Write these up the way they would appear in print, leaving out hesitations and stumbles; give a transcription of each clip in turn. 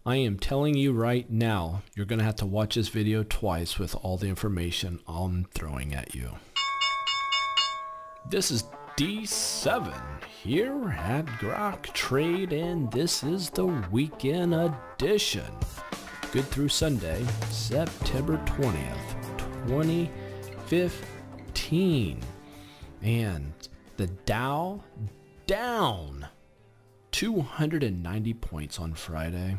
I am telling you right now, you're going to have to watch this video twice with all the information I'm throwing at you. This is D7 here at Grok Trade, and this is the weekend edition. Good through Sunday, September 20th, 2015. And the Dow down 290 points on Friday.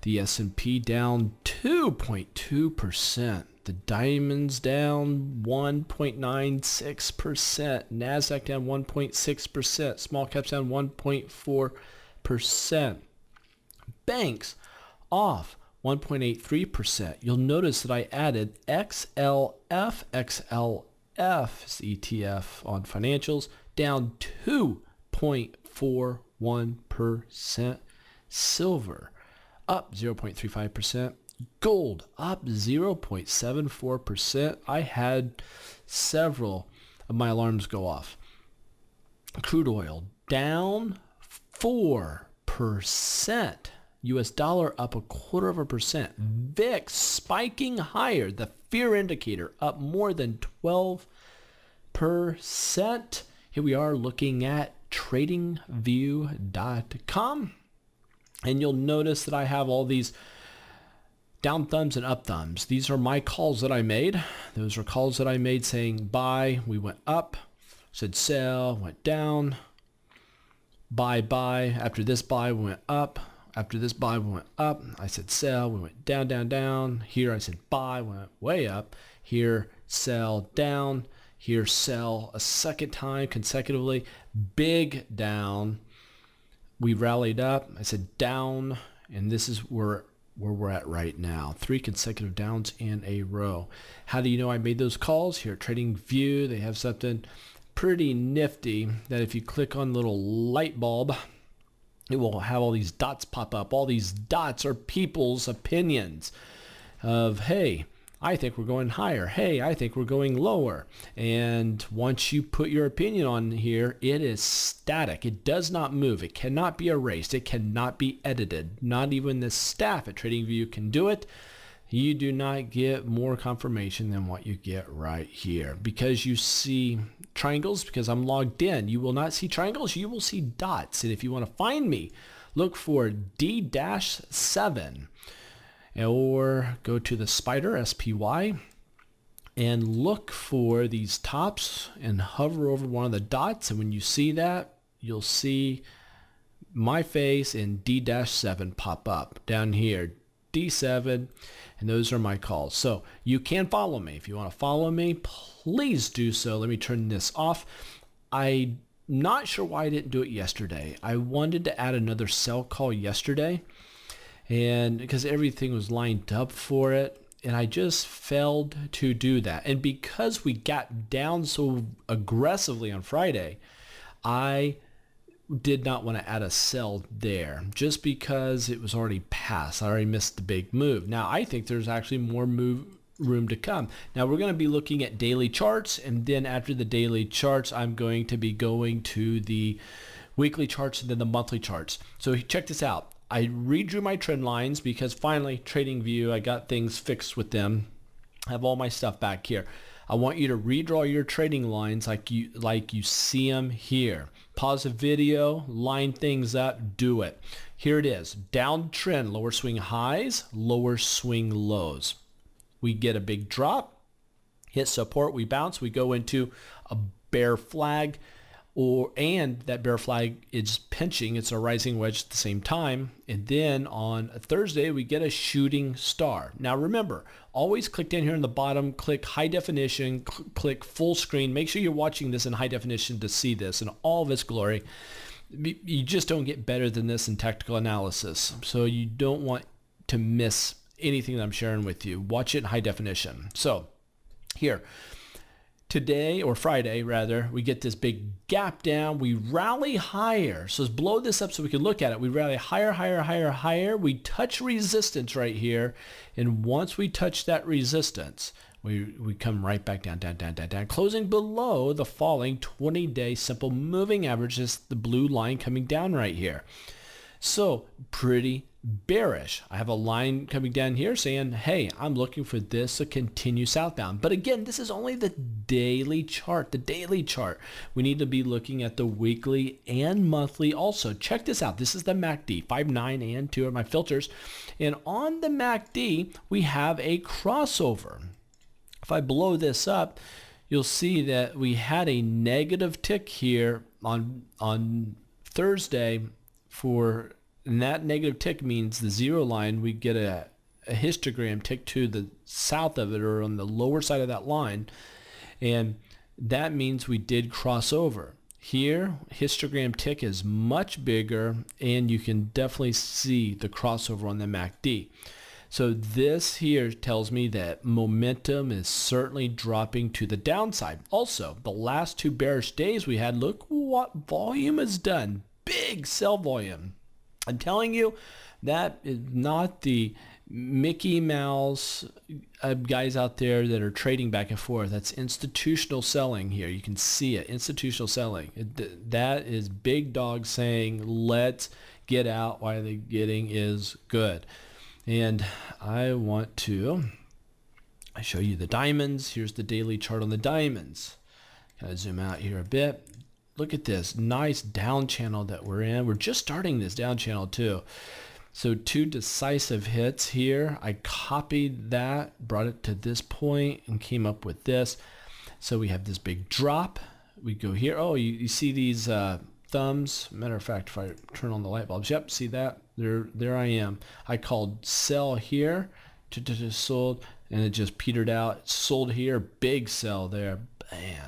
The S&P down 2.2%. The diamonds down 1.96%. NASDAQ down 1.6%. Small caps down 1.4%. Banks off 1.83%. You'll notice that I added XLF. XLF is the ETF on financials, down 2.41%. Silver up 0.35%. Gold up 0.74%. I had several of my alarms go off. Crude oil down 4%. US dollar up 0.25%. VIX spiking higher. The fear indicator up more than 12%. Here we are looking at tradingview.com. And you'll notice that I have all these down thumbs and up thumbs. These are my calls that I made. Those are calls that I made saying buy, we went up, said sell, went down, buy, buy. After this buy, we went up. After this buy, we went up. I said sell, we went down, down, down. Here I said buy, we went way up. Here sell, down. Here sell a second time consecutively. Big down. We rallied up. I said down, and this is where we're at right now. 3 consecutive downs in a row. How do you know I made those calls? Here at TradingView, they have something pretty nifty that if you click on the little light bulb, it will have all these dots pop up. All these dots are people's opinions of, hey, I think we're going higher. Hey, I think we're going lower. And once you put your opinion on here, it is static. It does not move. It cannot be erased. It cannot be edited. Not even the staff at TradingView can do it. You do not get more confirmation than what you get right here. Because you see triangles, because I'm logged in, you will not see triangles. You will see dots. And if you want to find me, look for D-7. Or go to the spider, SPY, and look for these tops and hover over one of the dots. And when you see that, you'll see my face and D-7 pop up down here, D7, and those are my calls. So you can follow me. If you want to follow me, please do so. Let me turn this off. I'm not sure why I didn't do it yesterday. I wanted to add another sell call yesterday, and because everything was lined up for it, and I just failed to do that. And because we got down so aggressively on Friday, I did not want to add a sell there just because it was already past. I already missed the big move. Now I think there's actually more room to come. Now we're going to be looking at daily charts, and then after the daily charts, I'm going to be going to the weekly charts and then the monthly charts. So check this out. I redrew my trend lines because finally TradingView, I got things fixed with them. I have all my stuff back here. I want you to redraw your trading lines like you see them here. Pause the video, line things up, do it. Here it is. Downtrend, lower swing highs, lower swing lows. We get a big drop, hit support, we bounce, we go into a bear flag. And that bear flag is pinching. It's a rising wedge at the same time. And then on a Thursday, we get a shooting star. Now remember, always click down here in the bottom, click high definition, click full screen. Make sure you're watching this in high definition to see this in all of its glory. You just don't get better than this in technical analysis. So you don't want to miss anything that I'm sharing with you. Watch it in high definition. So here. Today, or Friday rather, we get this big gap down. We rally higher. So let's blow this up so we can look at it. We rally higher, higher, higher, higher. We touch resistance right here. And once we touch that resistance, we come right back down, down, down, down, down, closing below the falling 20-day simple moving average. Is the blue line coming down right here. So pretty bearish. I have a line coming down here saying, hey, I'm looking for this to continue southbound. But again, this is only the daily chart, We need to be looking at the weekly and monthly also. Check this out. This is the MACD, 5, 9, and 2 are my filters. And on the MACD, we have a crossover. If I blow this up, you'll see that we had a negative tick here on Thursday and that negative tick means the zero line, we get a histogram tick to the south of it or on the lower side of that line. And that means we did cross over. Here, histogram tick is much bigger and you can definitely see the crossover on the MACD. So this here tells me that momentum is certainly dropping to the downside. Also, the last 2 bearish days we had, look what volume has done. Big sell volume. I'm telling you, that is not the Mickey Mouse guys out there that are trading back and forth. That's institutional selling here. You can see it, institutional selling. That is big dogs saying, let's get out while the getting is good. And I want to show you the diamonds. Here's the daily chart on the diamonds. Kind of zoom out here a bit. Look at this nice down channel that we're in. We're just starting this down channel too. So 2 decisive hits here. I copied that, brought it to this point, and came up with this. So we have this big drop. We go here. Oh, you see these thumbs? Matter of fact, if I turn on the light bulbs, yep, see that? There I am. I called sell here, sold, and it just petered out. Sold here, big sell there.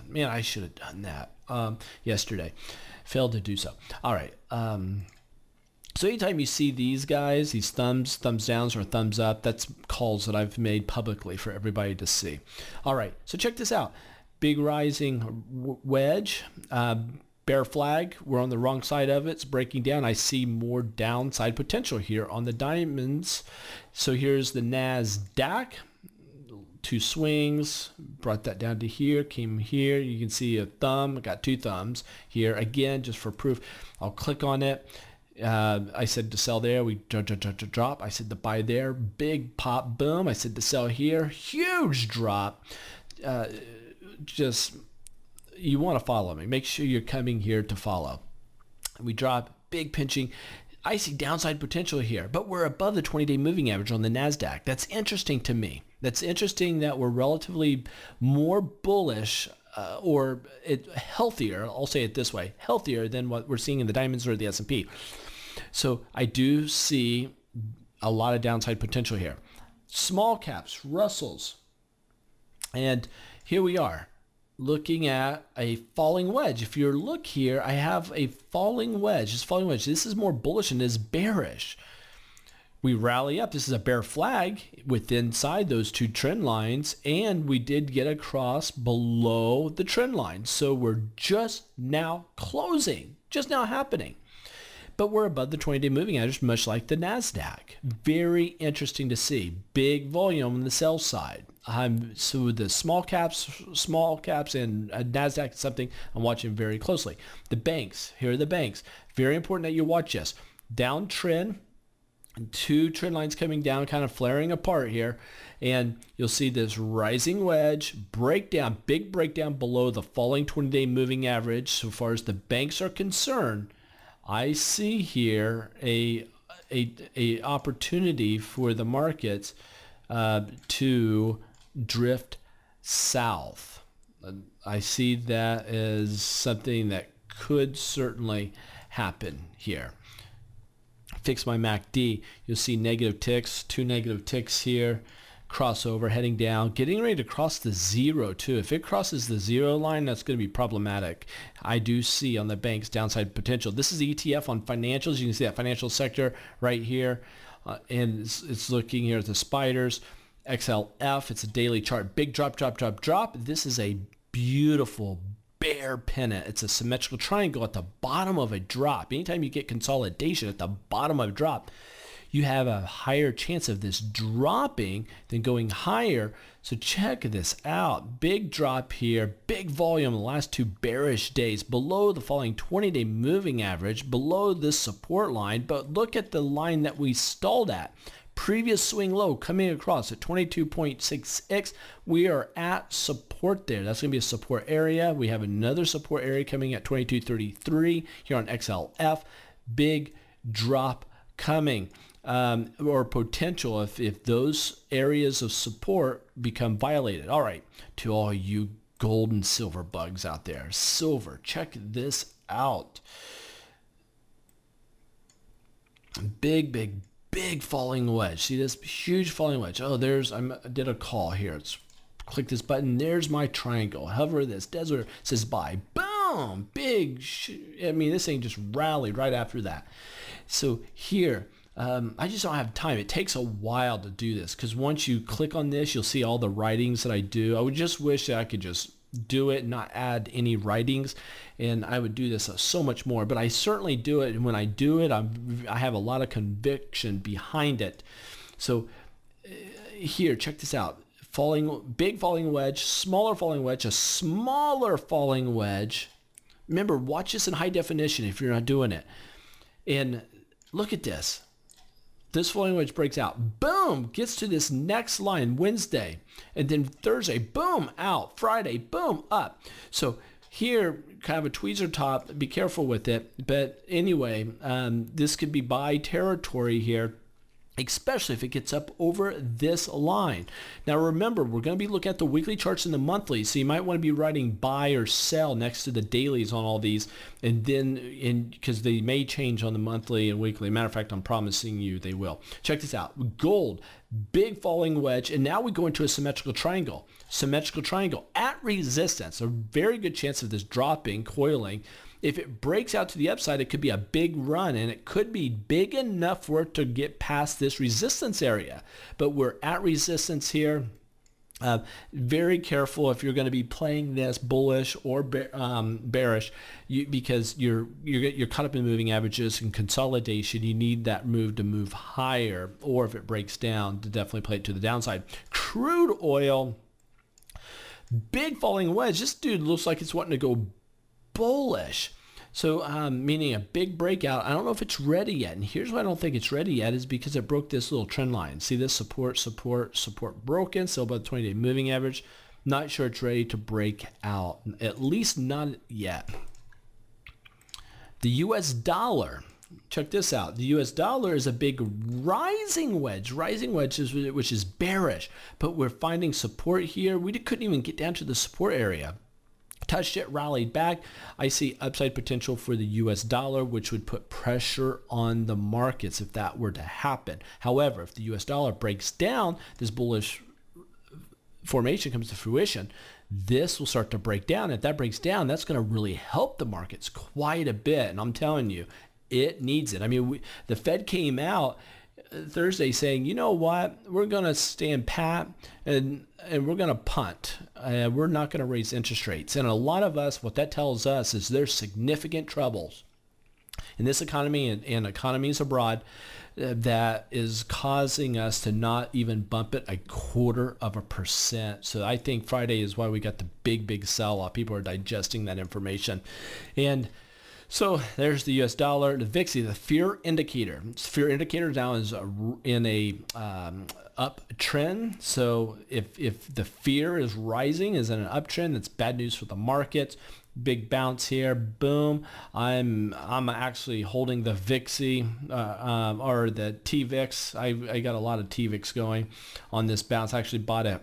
Man, I should have done that yesterday. Failed to do so. All right. So anytime you see these guys, these thumbs downs or thumbs up, that's calls that I've made publicly for everybody to see. All right. So check this out. Big rising wedge. Bear flag, we're on the wrong side of it. It's breaking down. I see more downside potential here on the diamonds. So here's the NASDAQ, 2 swings, brought that down to here, came here. You can see a thumb. I got 2 thumbs here. Again, just for proof, I'll click on it. I said to sell there, we drop. I said to buy there, big pop, boom. I said to sell here, huge drop. Just... you want to follow me. Make sure you're coming here to follow. We drop, big pinching. I see downside potential here, but we're above the 20-day moving average on the NASDAQ. That's interesting to me. That's interesting that we're relatively more bullish or healthier, I'll say it this way, healthier than what we're seeing in the diamonds or the S&P. So I do see a lot of downside potential here. Small caps, Russells. And here we are, looking at a falling wedge. If you look here, I have a falling wedge. This falling wedge, this is more bullish and is bearish. We rally up. This is a bear flag within inside those 2 trend lines, and we did get across below the trend line. So we're just now closing, just now happening. But we're above the 20-day moving average, much like the NASDAQ. Very interesting to see. Big volume on the sell side. So the small caps and NASDAQ is something I'm watching very closely. The banks, here are the banks. Very important that you watch this. Downtrend, 2 trend lines coming down, kind of flaring apart here. And you'll see this rising wedge, breakdown, big breakdown below the falling 20-day moving average. So far as the banks are concerned, I see here a opportunity for the markets to drift south. I see that as something that could certainly happen here. Fix my MACD. You'll see negative ticks, 2 negative ticks here. Crossover heading down, getting ready to cross the 0 too. If it crosses the 0 line, that's going to be problematic. I do see on the banks downside potential. This is the ETF on financials. You can see that financial sector right here, and it's looking here at the spiders. XLF, it's a daily chart. Big drop, drop, drop, drop. This is a beautiful bear pennant. It's a symmetrical triangle at the bottom of a drop. Anytime you get consolidation at the bottom of a drop, you have a higher chance of this dropping than going higher. So check this out. Big drop here, big volume in the last 2 bearish days, below the falling 20-day moving average, below this support line. But look at the line that we stalled at. Previous swing low coming across at 22.66. We are at support there. That's going to be a support area. We have another support area coming at 22.33 here on XLF. Big drop coming, or potential if those areas of support become violated. All right, to all you gold and silver bugs out there, silver, check this out. Big falling wedge. See this huge falling wedge? Oh, I did a call here. Let's click this button. There's my triangle. Hover this. Desert says buy. Boom! I mean, this thing just rallied right after that. So here, I just don't have time. It takes a while to do this because once you click on this, you'll see all the writings that I do. I would just wish that I could just do it, not add any writings, and I would do this so much more, but I certainly do it, and when I do it, I have a lot of conviction behind it. So here, check this out. Big falling wedge, smaller falling wedge, a smaller falling wedge. Remember, watch this in high definition if you're not doing it. And look at this. This falling wedge breaks out. Boom! Gets to this next line Wednesday. And then Thursday, boom, out. Friday, boom, up. So here, kind of a tweezer top. Be careful with it. But anyway, this could be buy territory here, especially if it gets up over this line. Now remember, we're going to be looking at the weekly charts and the monthly, so you might want to be writing buy or sell next to the dailies on all these, and then because they may change on the monthly and weekly. Matter of fact, I'm promising you they will. Check this out. Gold, big falling wedge, and now we go into a symmetrical triangle. Symmetrical triangle at resistance. A very good chance of this dropping, coiling. If it breaks out to the upside, it could be a big run, and it could be big enough for it to get past this resistance area. But we're at resistance here. Very careful if you're going to be playing this bullish or bearish, because you're caught up in moving averages and consolidation. You need that move to move higher, or if it breaks down, to definitely play it to the downside. Crude oil, big falling wedge. This dude looks like it's wanting to go bullish. So meaning a big breakout. I don't know if it's ready yet, and here's why I don't think it's ready yet, is because it broke this little trend line. See this support broken, still above the 20-day moving average. Not sure it's ready to break out, at least not yet. The US dollar, check this out. The US dollar is a big rising wedge. Which is bearish, but we're finding support here. We couldn't even get down to the support area. Touched it, rallied back. I see upside potential for the US dollar, which would put pressure on the markets if that were to happen. However, if the US dollar breaks down, this bullish formation comes to fruition, this will start to break down. If that breaks down, that's going to really help the markets quite a bit. And I'm telling you, it needs it. I mean, the Fed came out Thursday saying, you know what, we're going to stand pat and we're going to punt. We're not going to raise interest rates. And a lot of us, what that tells us is there's significant troubles in this economy and economies abroad that is causing us to not even bump it 0.25%. So I think Friday is why we got the big sell-off. People are digesting that information. And so there's the US dollar, the VIX, the fear indicator. Fear indicator now is in a uptrend. So if the fear is rising, is in an uptrend, that's bad news for the markets. Big bounce here, boom. I'm actually holding the VIXy or the TVIX. I got a lot of TVIX going on this bounce. I actually bought it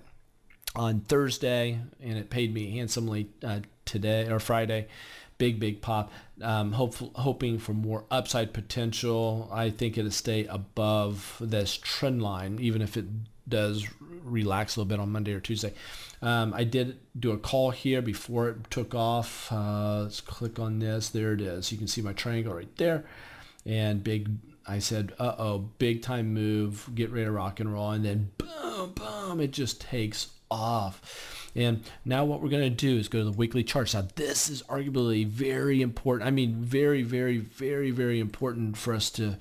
on Thursday, and it paid me handsomely today or Friday. Big pop. Hoping for more upside potential. I think it'll stay above this trend line, even if it does relax a little bit on Monday or Tuesday. I did do a call here before it took off. Let's click on this. There it is. You can see my triangle right there. And I said, big time move. Get ready to rock and roll. And then boom, it just takes off. And now what we're going to do is go to the weekly charts. Now this is arguably very important. I mean, very important for us to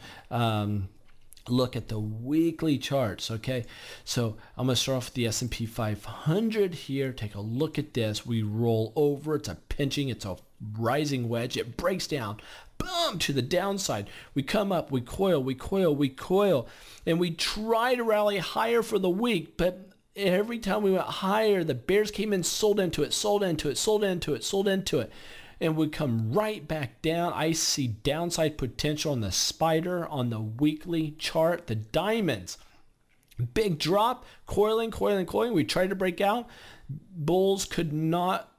look at the weekly charts. Okay, so I'm going to start off with the S&P 500 here. Take a look at this. We roll over. It's a pinching. It's a rising wedge. It breaks down, boom, to the downside. We come up, we coil, we coil, we coil, and we try to rally higher for the week, but every time we went higher, the bears came in, sold into it, sold into it, sold into it, sold into it, and we come right back down. I see downside potential on the spider on the weekly chart. The diamonds, big drop, coiling, coiling, coiling. We tried to break out. Bulls could not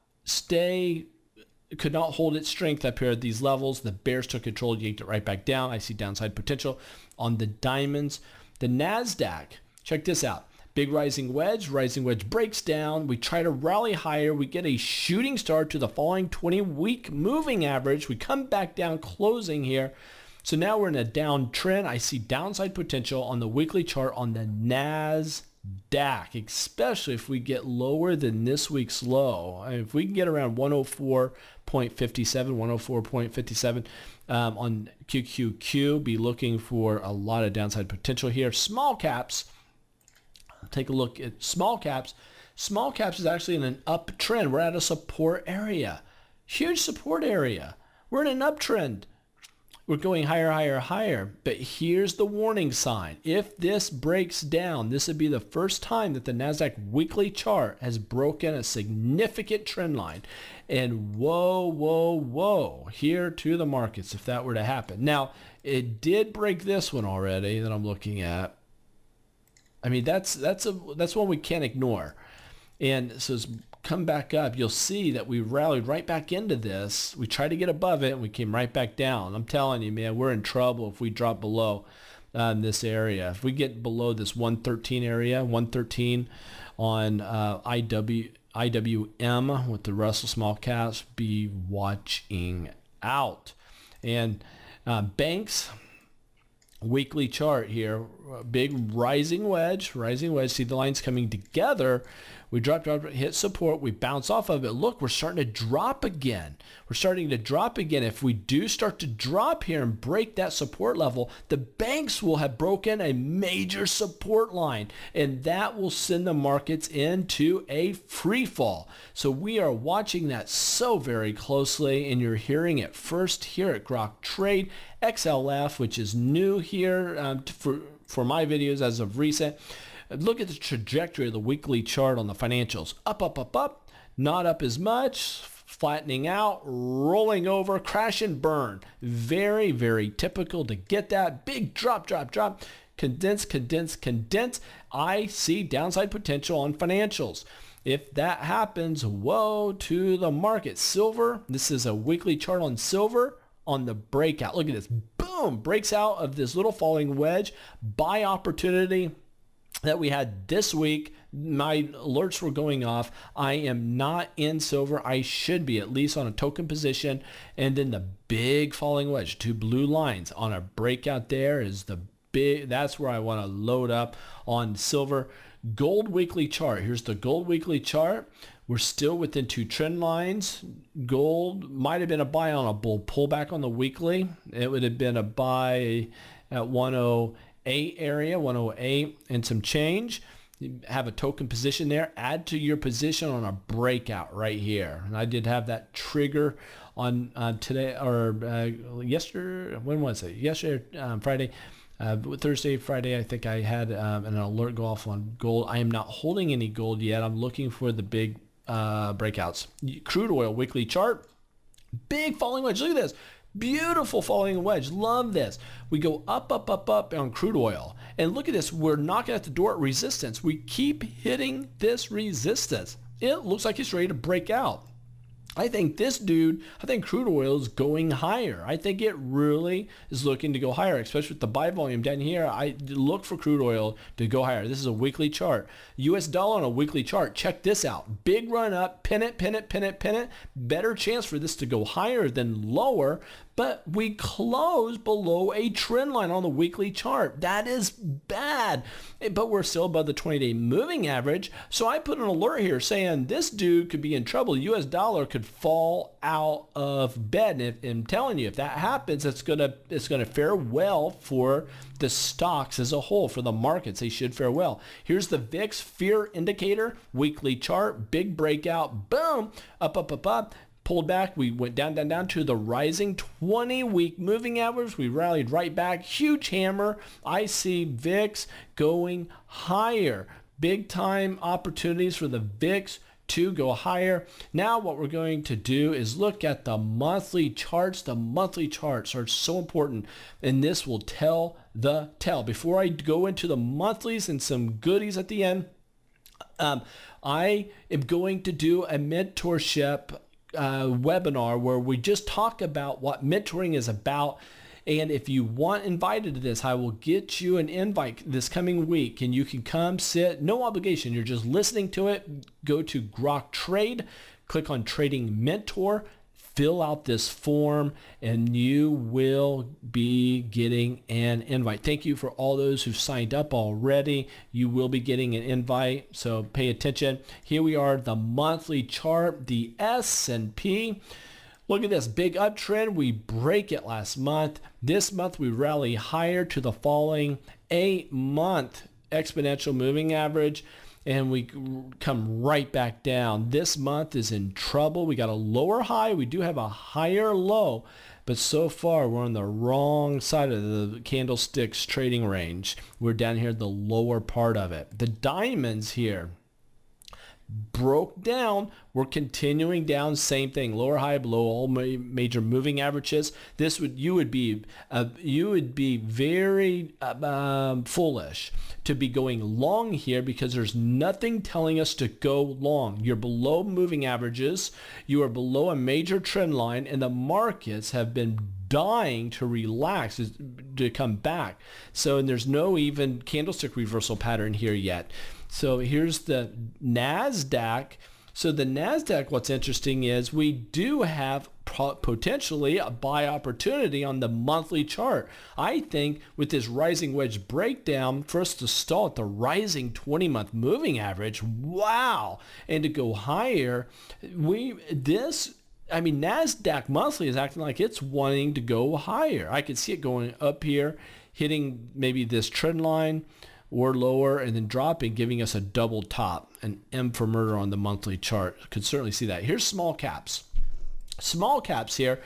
hold its strength up here at these levels. The bears took control, yanked it right back down. I see downside potential on the diamonds. The NASDAQ, check this out. Big rising wedge breaks down. We try to rally higher. We get a shooting star to the following 20-week moving average. We come back down, closing here. So now we're in a downtrend. I see downside potential on the weekly chart on the NASDAQ, especially if we get lower than this week's low. If we can get around 104.57, 104.57 on QQQ, be looking for a lot of downside potential here. Small caps. Take a look at small caps. Small caps is actually in an uptrend. We're at a support area, huge support area. We're in an uptrend. We're going higher, higher, higher. But here's the warning sign. If this breaks down, this would be the first time that the NASDAQ weekly chart has broken a significant trend line. And whoa, whoa, whoa, here to the markets if that were to happen. Now, it did break this one already that I'm looking at. I mean, that's one we can't ignore. And so as come back up, you'll see that we rallied right back into this. We tried to get above it, and we came right back down. I'm telling you, man, we're in trouble if we drop below this area. If we get below this 113 area, 113 on IWM with the Russell small caps, be watching out. And banks, weekly chart here, big rising wedge, see the lines coming together. We drop, hit support, we bounce off of it. Look, we're starting to drop again. If we do start to drop here and break that support level, the banks will have broken a major support line, and that will send the markets into a free fall. So we are watching that so very closely, and you're hearing it first here at Grok Trade. XLF, which is new here for my videos as of recent. Look at the trajectory of the weekly chart on the financials. Up, up, up, up, not up as much, flattening out, rolling over, crash and burn. Very, very typical to get that big drop, drop, drop, condense, condense, condense. I see downside potential on financials. If that happens, woe to the market. Silver, this is a weekly chart on silver on the breakout. Look at this, boom, breaks out of this little falling wedge. Buy opportunity that we had this week. My alerts were going off. I am not in silver. I should be, at least on a token position. And then the big falling wedge, two blue lines on a breakout there is the big, that's where I want to load up on silver. Gold weekly chart. Here's the gold weekly chart. We're still within two trend lines. Gold might have been a buy on a bull pullback on the weekly. It would have been a buy at 108 area, 108 and some change. You have a token position there. Add to your position on a breakout right here. And I did have that trigger on today or yesterday. When was it? Yesterday, Friday. Thursday, Friday, I think I had an alert go off on gold. I am not holding any gold yet. I'm looking for the big breakouts. Crude oil weekly chart. Big falling wedge. Look at this. Beautiful falling wedge. Love this. We go up, up, up, up on crude oil. And look at this. We're knocking at the door at resistance. We keep hitting this resistance. It looks like it's ready to break out. I think crude oil is going higher. I think it really is looking to go higher, especially with the buy volume down here. I look for crude oil to go higher. This is a weekly chart. US dollar on a weekly chart. Check this out. Big run up, pin it, pin it, pin it, pin it. Better chance for this to go higher than lower, but we closed below a trend line on the weekly chart. That is bad, but we're still above the 20-day moving average. So I put an alert here saying this dude could be in trouble. US dollar could fall out of bed. And I'm telling you, if that happens, it's gonna fare well for the stocks as a whole, for the markets. They should fare well. Here's the VIX fear indicator, weekly chart, big breakout, boom, up, up, up, up. Pulled back, we went down, down, down to the rising 20-week moving average. We rallied right back, huge hammer. I see VIX going higher. Big time opportunities for the VIX to go higher. Now what we're going to do is look at the monthly charts. The monthly charts are so important, and this will tell the tale. Before I go into the monthlies and some goodies at the end, I am going to do a mentorship webinar where we just talk about what mentoring is about. And if you want invited to this, I will get you an invite this coming week, and you can come sit, no obligation. You're just listening to it. Go to Grok Trade, click on Trading Mentor, fill out this form, and you will be getting an invite. Thank you for all those who've signed up already. You will be getting an invite, so pay attention. Here we are, the monthly chart, the S&P. Look at this big uptrend. We break it last month. This month we rally higher to the following 8-month exponential moving average, and we come right back down. This month is in trouble. We got a lower high. We do have a higher low, but so far we're on the wrong side of the candlesticks trading range. We're down here at the lower part of it. The diamonds here broke down. We're continuing down, same thing, lower high below all major moving averages. This would you would be very foolish to be going long here, because there's nothing telling us to go long. You're below moving averages, you are below a major trend line, and the markets have been dying to relax, to come back. So, and there's no even candlestick reversal pattern here yet. So here's the NASDAQ. So the NASDAQ, what's interesting is we do have potentially a buy opportunity on the monthly chart. I think with this rising wedge breakdown, for us to stall at the rising 20-month moving average, wow, and to go higher, NASDAQ monthly is acting like it's wanting to go higher. I can see it going up here, hitting maybe this trend line or lower, and then dropping, giving us a double top, an M for murder on the monthly chart. Could certainly see that. Here's small caps. Small caps here.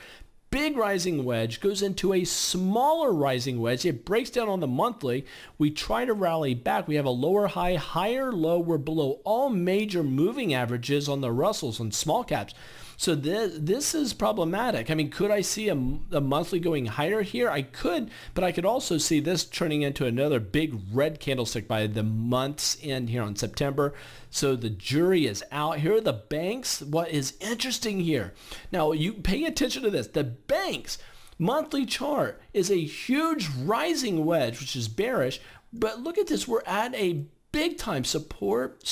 Big rising wedge goes into a smaller rising wedge. It breaks down on the monthly. We try to rally back. We have a lower high, higher low. We're below all major moving averages on the Russells on small caps. So this is problematic. I mean, could I see a monthly going higher here? I could, but I could also see this turning into another big red candlestick by the month's end here on September. So the jury is out. Here are the banks. What is interesting here? Now, you pay attention to this. The banks monthly chart is a huge rising wedge, which is bearish. But look at this. We're at a big time support,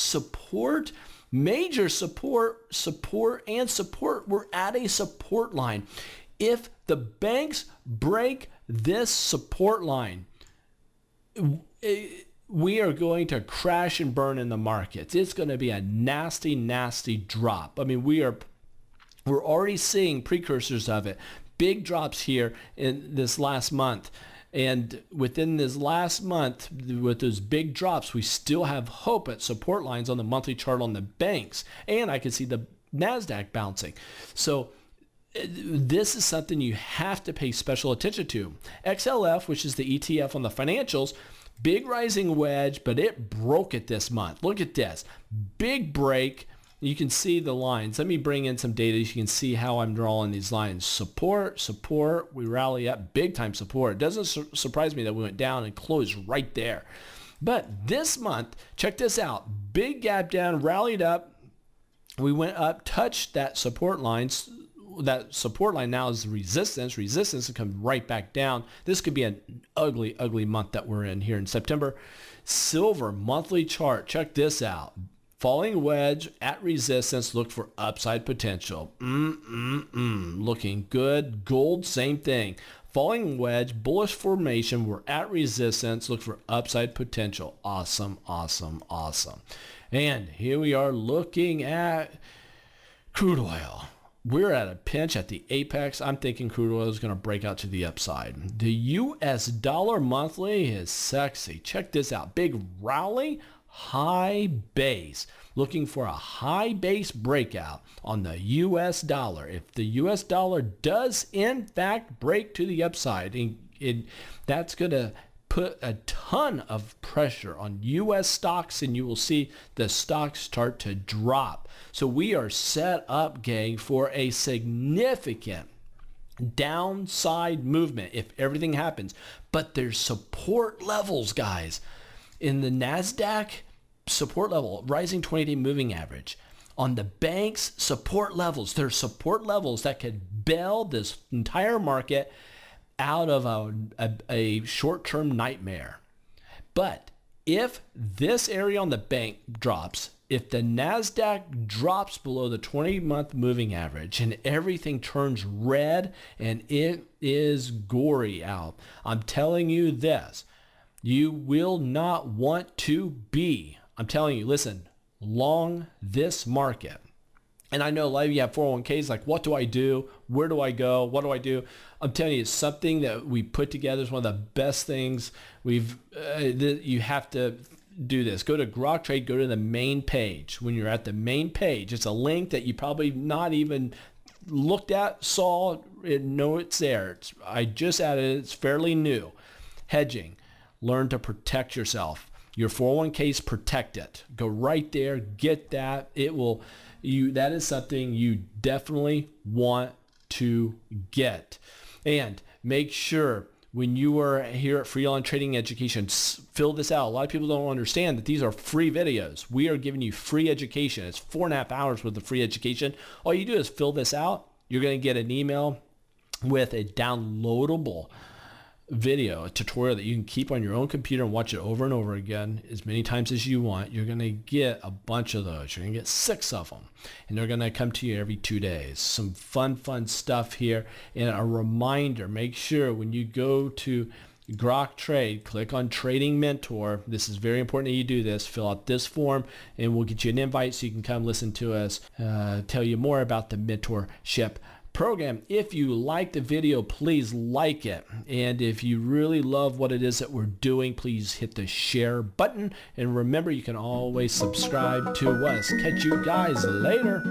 major support, and support. We're at a support line. If the banks break this support line, we are going to crash and burn in the markets. It's going to be a nasty, nasty drop. I mean, we're already seeing precursors of it. Big drops here in this last month. And within this last month, with those big drops, we still have hope at support lines on the monthly chart on the banks. And I can see the NASDAQ bouncing. So this is something you have to pay special attention to. XLF, which is the ETF on the financials, big rising wedge, but it broke it this month. Look at this. Big break. You can see the lines. Let me bring in some data. You can see how I'm drawing these lines. Support, support. We rally up, big time support. It doesn't surprise me that we went down and closed right there. But this month, check this out. Big gap down, rallied up. We went up, touched that support line. That support line now is resistance. Resistance to come right back down. This could be an ugly, ugly month that we're in here in September. Silver monthly chart. Check this out. Falling wedge at resistance, look for upside potential. Looking good. Gold, same thing. Falling wedge, bullish formation, we're at resistance, look for upside potential. Awesome, awesome, awesome. And here we are looking at crude oil. We're at a pinch at the apex. I'm thinking crude oil is going to break out to the upside. The US dollar monthly is sexy. Check this out. Big rally, high base. Looking for a high base breakout on the US dollar. If the US dollar does in fact break to the upside, that's going to put a ton of pressure on US stocks, and you will see the stocks start to drop. So we are set up, gang, for a significant downside movement if everything happens. But there's support levels, guys. In the NASDAQ, support level, rising 20-day moving average. On the banks, support levels. There's support levels that could bail this entire market out of a short-term nightmare. But if this area on the bank drops, if the NASDAQ drops below the 20-month moving average and everything turns red and it is gory out, I'm telling you this, you will not want to be, I'm telling you, listen, long this market. And I know a lot of you have 401ks, like, what do I do? Where do I go? What do I do? I'm telling you, it's something that we put together. It's one of the best things you have to do this. Go to Grok Trade, go to the main page. When you're at the main page, it's a link that you probably not even looked at, saw, know it's there. I just added it. It's fairly new. Hedging. Learn to protect yourself. Your 401ks, protect it. Go right there, get that. That is something you definitely want to get. And make sure when you are here at Free Online Trading Education, fill this out. A lot of people don't understand that these are free videos. We are giving you free education. It's 4.5 hours worth of free education. All you do is fill this out. You're going to get an email with a downloadable video, a tutorial that you can keep on your own computer and watch it over and over again as many times as you want. You're going to get a bunch of those. You're going to get 6 of them, and they're going to come to you every 2 days. Some fun stuff here. And a reminder, make sure when you go to Grok Trade, click on Trading Mentor. This is very important that you do this. Fill out this form and we'll get you an invite so you can come listen to us tell you more about the mentorship program. If you like the video, please like it. And if you really love what it is that we're doing, please hit the share button. And remember, you can always subscribe to us. Catch you guys later.